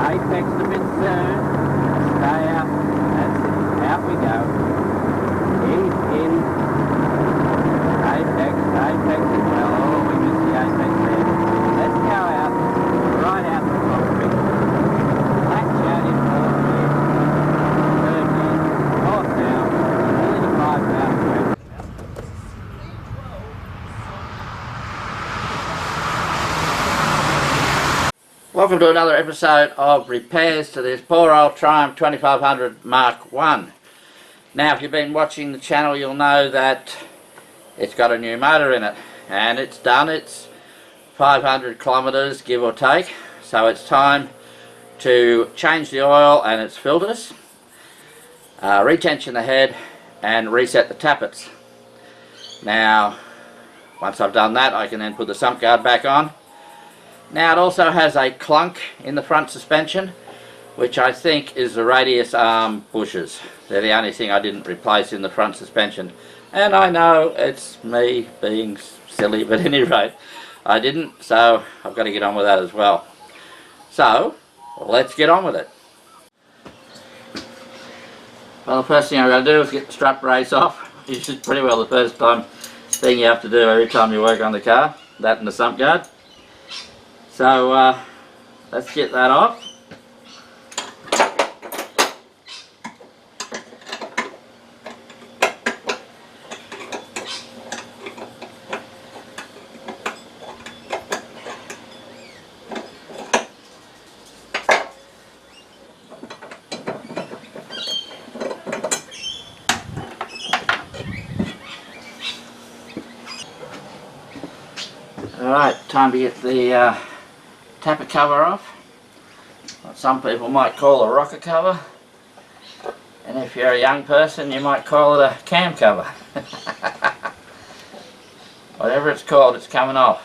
Apex a bit soon. Stay up. That's it. Out we go. In. Apex as well. Oh, we missed the apex there. Let's go out. Right out the concrete. Latch out in fourth gear. Third gear. Fourth down. Nearly to 5 down. Welcome to another episode of repairs to this poor old Triumph 2500 Mark 1. Now, if you've been watching the channel, you'll know that it's got a new motor in it, and it's done its 500 kilometres, give or take. So it's time to change the oil and its filters, retension the head, and reset the tappets. Now, once I've done that, I can then put the sump guard back on. Now, it also has a clunk in the front suspension, which I think is the radius arm bushers. They're the only thing I didn't replace in the front suspension. And I know it's me being silly, but at any rate, I didn't, so I've got to get on with that as well. So, let's get on with it. Well, the first thing I've got to do is get the strut brace off. This is pretty well the first thing you have to do every time you work on the car, that and the sump guard. So let's get that off. Alright, time to get the tapper cover off. What some people might call a rocker cover, and if you're a young person you might call it a cam cover. Whatever it's called, it's coming off.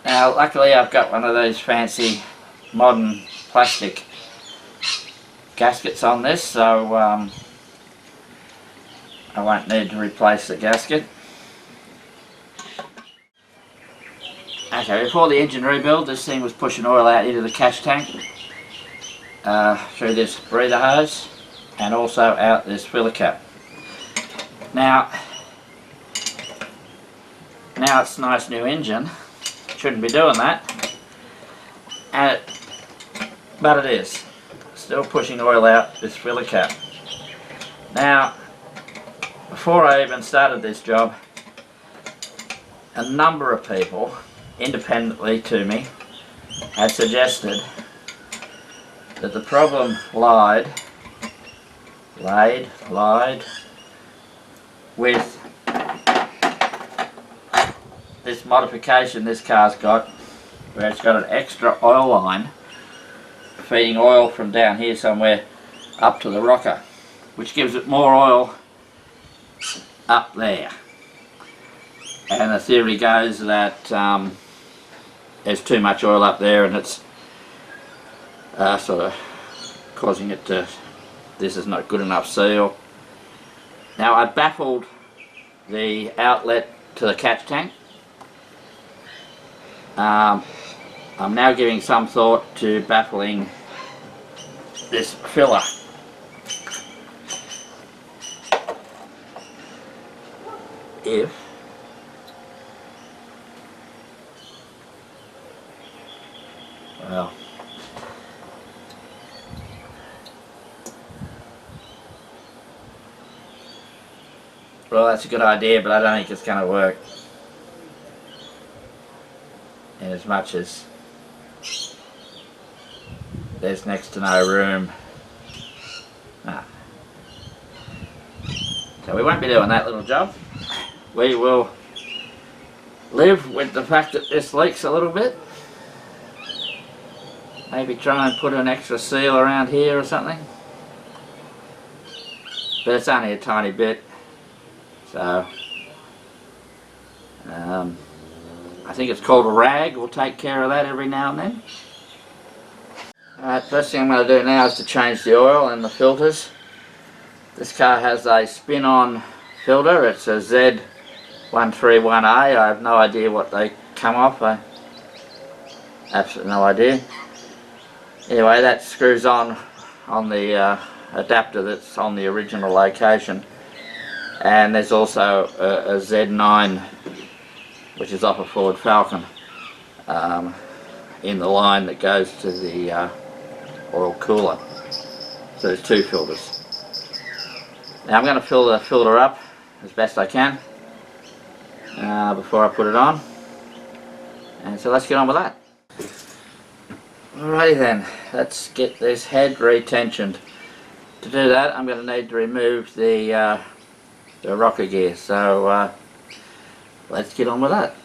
Now luckily I've got one of those fancy modern plastic gaskets on this, so I won't need to replace the gasket. Okay, before the engine rebuild, this thing was pushing oil out into the catch tank through this breather hose and also out this filler cap. Now it's a nice new engine, shouldn't be doing that, but it is. Still pushing oil out this filler cap. Now, before I even started this job, a number of people, independently to me, had suggested that the problem lied with this modification this car's got, where it's got an extra oil line feeding oil from down here somewhere up to the rocker, which gives it more oil up there. And the theory goes that there's too much oil up there and it's sort of causing it to, this is not good enough seal. Now I baffled the outlet to the catch tank. I'm now giving some thought to baffling this filler. Well, that's a good idea, but I don't think it's going to work. In as much as there's next to no room. So we won't be doing that little job. We will live with the fact that this leaks a little bit. Maybe try and put an extra seal around here or something. But it's only a tiny bit. So I think it's called a rag. We'll take care of that every now and then. Alright, first thing I'm going to do now is to change the oil and the filters. This car has a spin-on filter. It's a Z131A. I have no idea what they come off. Absolutely no idea. Anyway, that screws on the adapter that's on the original location. And there's also a Z9, which is off a Ford Falcon, in the line that goes to the oil cooler. So there's two filters. Now I'm going to fill the filter up as best I can before I put it on. And so let's get on with that. Alrighty then, let's get this head retensioned. To do that I'm going to need to remove the rocker gear, so let's get on with that.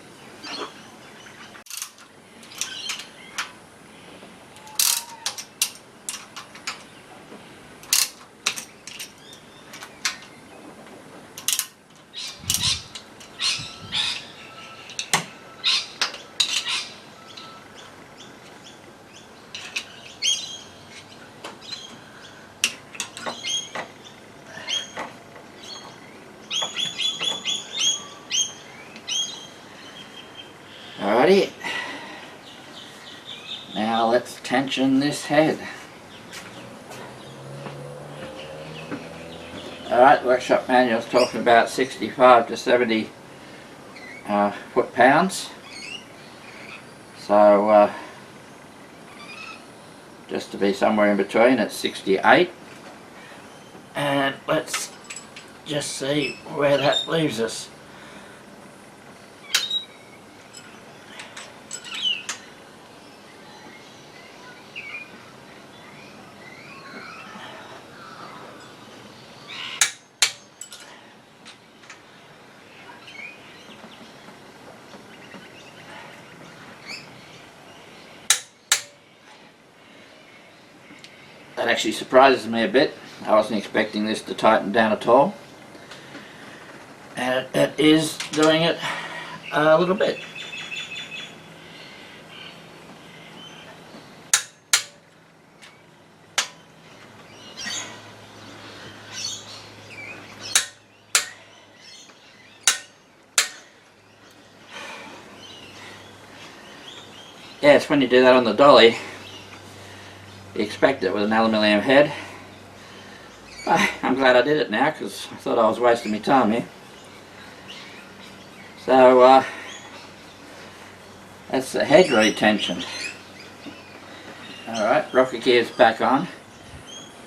Alrighty, now let's tension this head. Alright, the workshop manual is talking about 65 to 70 foot-pounds. So just to be somewhere in between, it's 68. And let's just see where that leaves us. That actually surprises me a bit. I wasn't expecting this to tighten down at all. And it is doing it a little bit. Yes, when you do that on the dolly, you expect it with an aluminium head. I'm glad I did it now, because I thought I was wasting my time here. So that's the head retention. Alright, rocker gear's back on.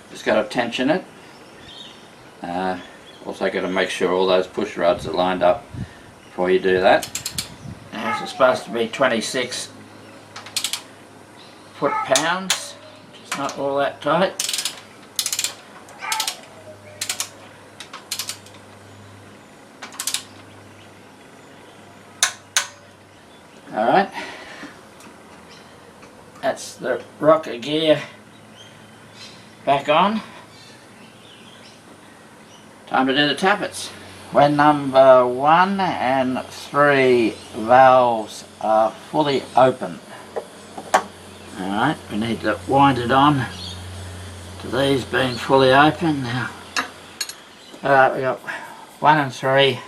Just got to tension it. Also got to make sure all those push rods are lined up before you do that. Now, it's supposed to be 26 foot-pounds, which is not all that tight. Alright, that's the rocker gear back on. Time to do the tappets. When number 1 and 3 valves are fully open. Alright, we need to wind it on to these being fully open now. Alright, we got 1 and 3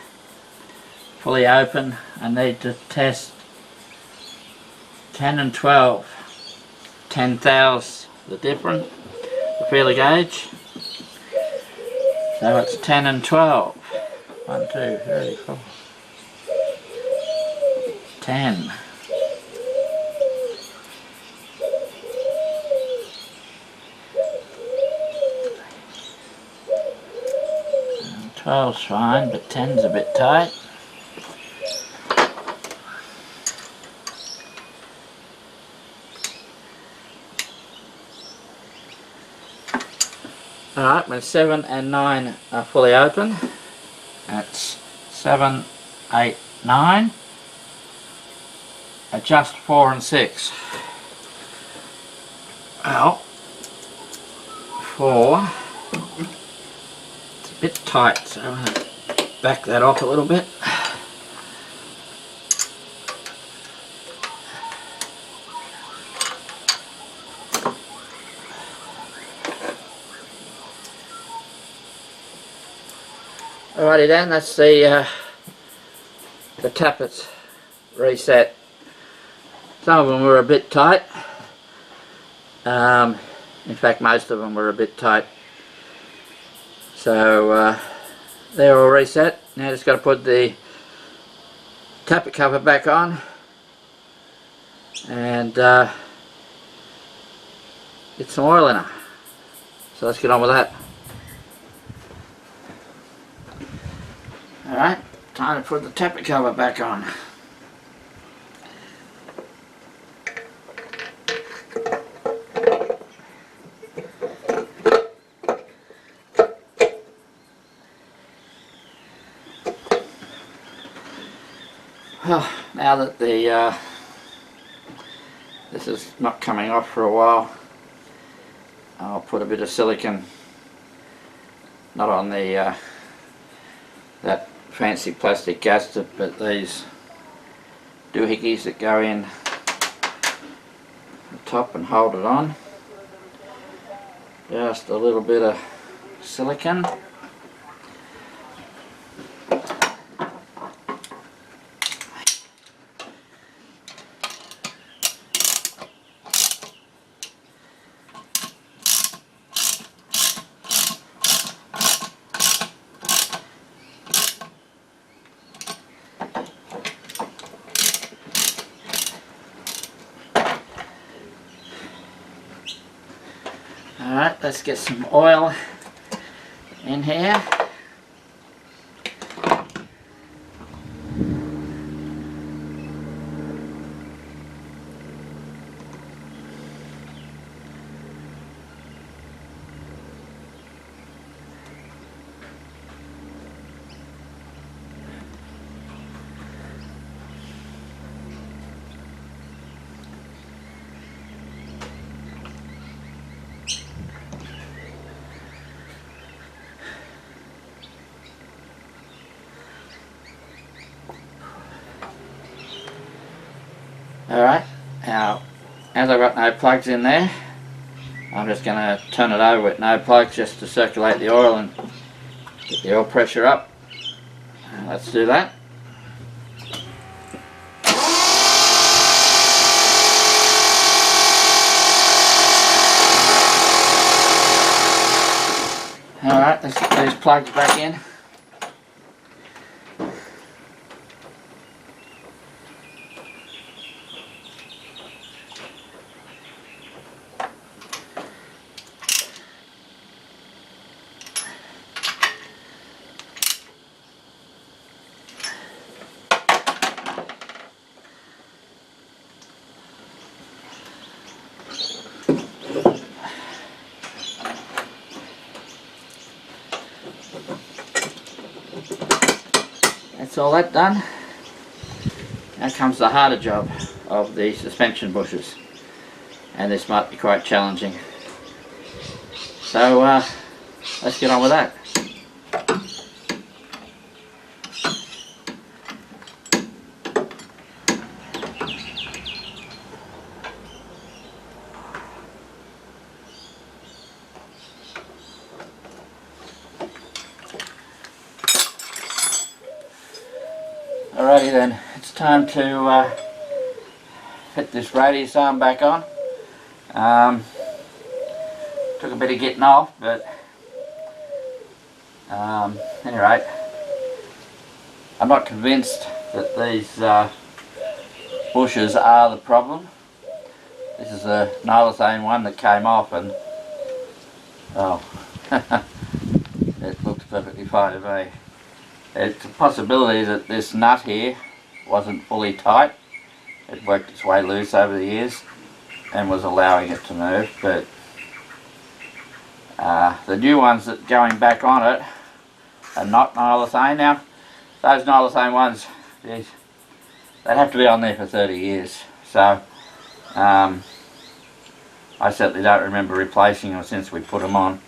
fully open. I need to test 10 and 12. 10 thous the difference, the feeler gauge. So it's 10 and 12. 1, 2, 3, 4. 10. 12's fine, but 10's a bit tight. Alright, when 7 and 9 are fully open, that's 7, 8, 9. Adjust 4 and 6. Well, 4, it's a bit tight, so I'm going to back that off a little bit. Alrighty then, that's the tappets reset. Some of them were a bit tight. In fact, most of them were a bit tight. So they're all reset. Now just got to put the tappet cover back on and get some oil in her. So let's get on with that. Alright, time to put the tappet cover back on. Well, now that the this is not coming off for a while, I'll put a bit of silicone, not on the that fancy plastic gasket, but these doohickeys that go in the top and hold it on. Just a little bit of silicone. Alright, let's get some oil in here. Alright, now as I've got no plugs in there, I'm just going to turn it over with no plugs just to circulate the oil and get the oil pressure up. Let's do that. Alright, let's get these plugs back in. That's all that done. Now comes the harder job of the suspension bushes, and this might be quite challenging. So let's get on with that. Alrighty then, it's time to fit this radius arm back on. Took a bit of getting off, but anyway, I'm not convinced that these bushes are the problem. This is a nylethane one that came off, and oh, it looks perfectly fine to me. It's a possibility that this nut here wasn't fully tight. It worked its way loose over the years and was allowing it to move, but The new ones that going back on it are not nylethane. Now, those nylethane ones, geez, they'd have to be on there for 30 years. So, I certainly don't remember replacing them since we put them on,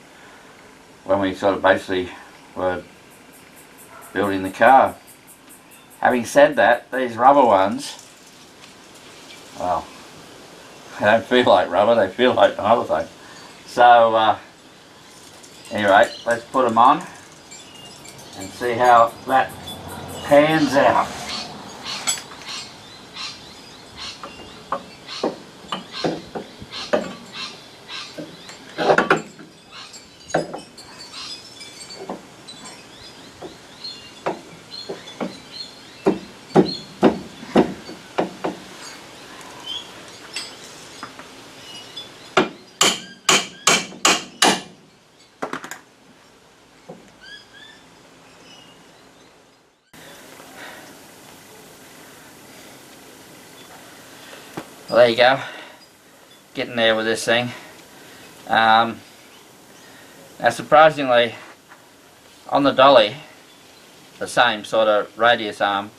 when we sort of basically were building the car. Having said that, these rubber ones, well, they don't feel like rubber, they feel like nylethane. So, anyway, let's put them on and see how that pans out. Well, there you go, getting there with this thing. Now surprisingly, on the dolly, the same sort of radius arm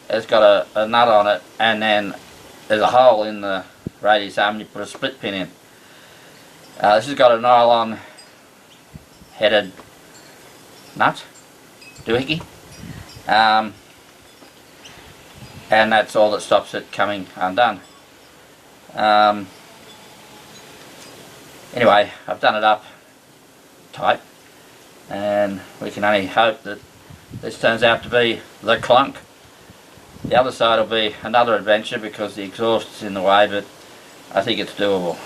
has got a nut on it, and then there's a hole in the radius arm and you put a split pin in. This has got a nylon headed nut, doohickey, and that's all that stops it coming undone. Anyway, I've done it up tight, and we can only hope that this turns out to be the clunk. The other side will be another adventure because the exhaust is in the way, but I think it's doable.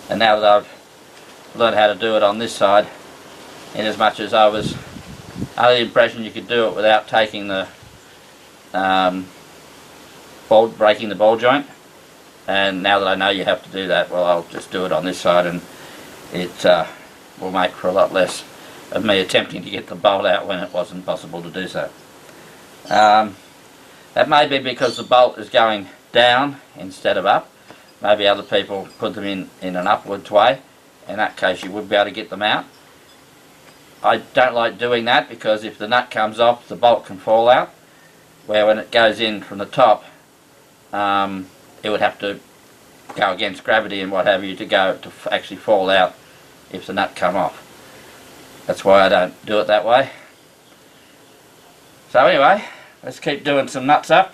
And now that I've learned how to do it on this side, in as much as I was under the impression you could do it without taking the breaking the ball joint, and now that I know you have to do that, well, I'll just do it on this side, and it will make for a lot less of me attempting to get the bolt out when it wasn't possible to do so. That may be because the bolt is going down instead of up. Maybe other people put them in an upwards way. In that case you would be able to get them out. I don't like doing that because if the nut comes off, the bolt can fall out, where when it goes in from the top, it would have to go against gravity and what have you to actually fall out if the nut come off. That's why I don't do it that way. So anyway, let's keep doing some nuts up.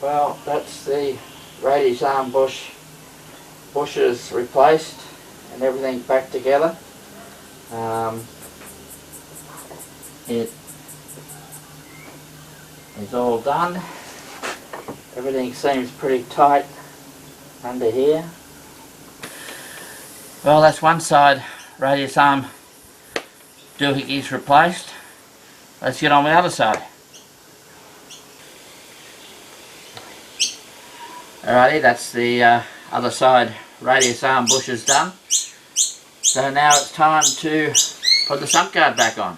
Well, that's the radius arm bushes replaced and everything back together. It is all done. Everything seems pretty tight under here. Well, that's one side radius arm doohickeys replaced. Let's get on with the other side. Alrighty, that's the other side radius arm bushes done. So now it's time to put the sump guard back on.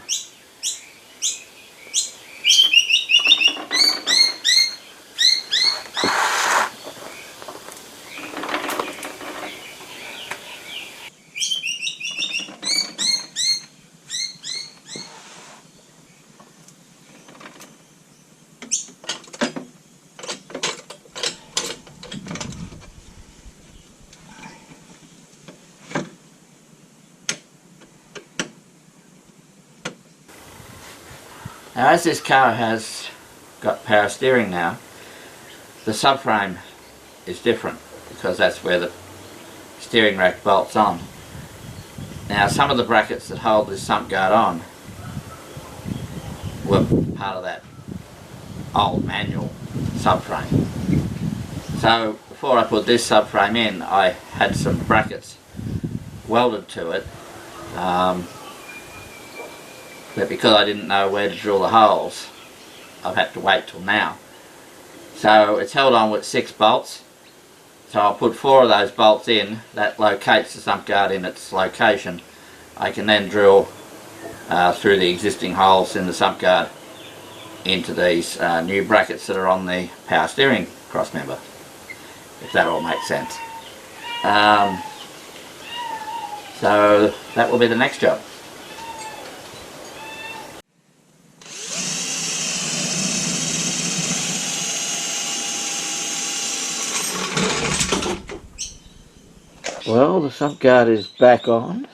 Now, as this car has got power steering now, the subframe is different because that's where the steering rack bolts on. Now, some of the brackets that hold this sump guard on were part of that old manual subframe. So before I put this subframe in, I had some brackets welded to it, but because I didn't know where to drill the holes, I've had to wait till now. So it's held on with 6 bolts. So I'll put 4 of those bolts in. That locates the sump guard in its location. I can then drill through the existing holes in the sump guard into these new brackets that are on the power steering cross member, if that all makes sense. So that will be the next job. Well, the sump guard is back on,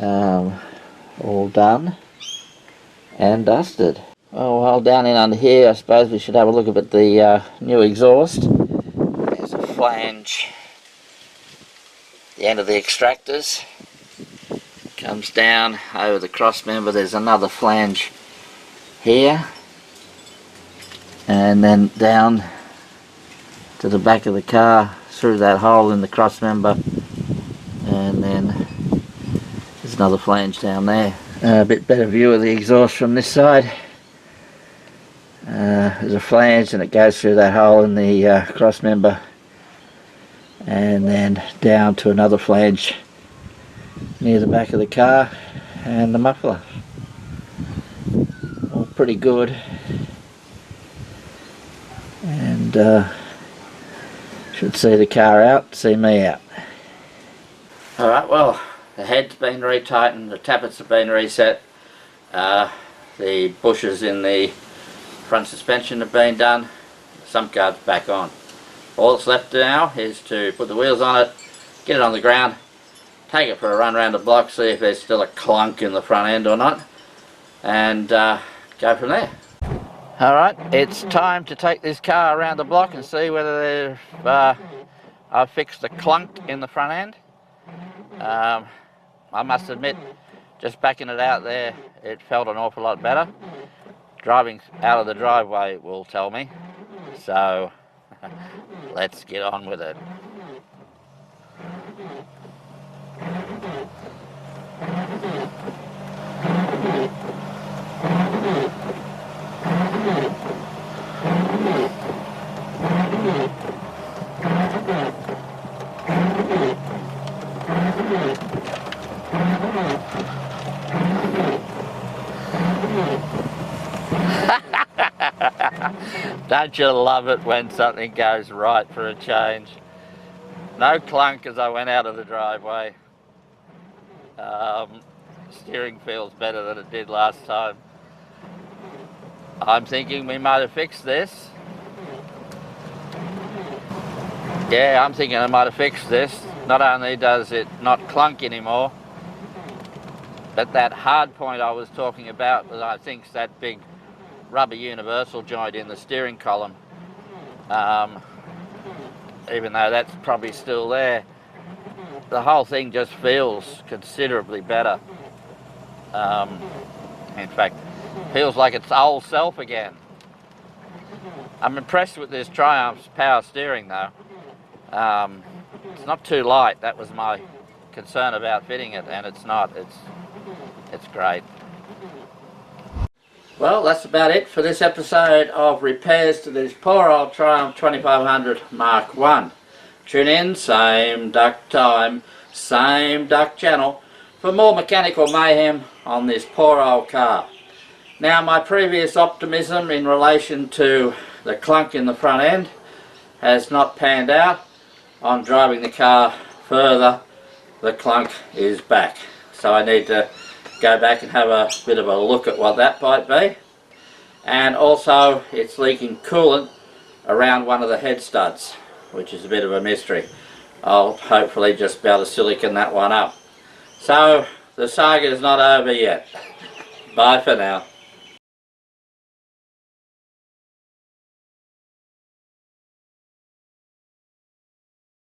all done and dusted. Well, while down in under here, I suppose we should have a look at the new exhaust. There's a flange, the end of the extractors, comes down over the cross member. There's another flange here, and then down to the back of the car through that hole in the cross member, and then there's another flange down there. A bit better view of the exhaust from this side. There's a flange and it goes through that hole in the cross member, and then down to another flange near the back of the car and the muffler. All pretty good, and should see the car out, see me out. Alright, well, the head's been retightened, the tappets have been reset, the bushes in the front suspension have been done, the sump guard's back on. All that's left now is to put the wheels on it, get it on the ground, take it for a run around the block, see if there's still a clunk in the front end or not, and go from there. Alright, it's time to take this car around the block and see whether I've fixed the clunk in the front end. I must admit, just backing it out there, it felt an awful lot better. Driving out of the driveway will tell me, so let's get on with it. Don't you love it when something goes right for a change? No clunk as I went out of the driveway. Steering feels better than it did last time. I'm thinking we might have fixed this. Yeah, I'm thinking I might have fixed this. Not only does it not clunk anymore, but that hard point I was talking about, that I think's that big rubber universal joint in the steering column, even though that's probably still there, the whole thing just feels considerably better. In fact, feels like its old self again. I'm impressed with this Triumph's power steering though. It's not too light. That was my concern about fitting it, and it's not. It's great. Well, that's about it for this episode of repairs to this poor old Triumph 2500 Mark 1. Tune in, same duck time, same duck channel, for more mechanical mayhem on this poor old car. Now, my previous optimism in relation to the clunk in the front end has not panned out. On driving the car further, the clunk is back. So I need to go back and have a bit of a look at what that might be. And also, it's leaking coolant around one of the head studs, which is a bit of a mystery. I'll hopefully just be able to silicone that one up. So the saga is not over yet. Bye for now.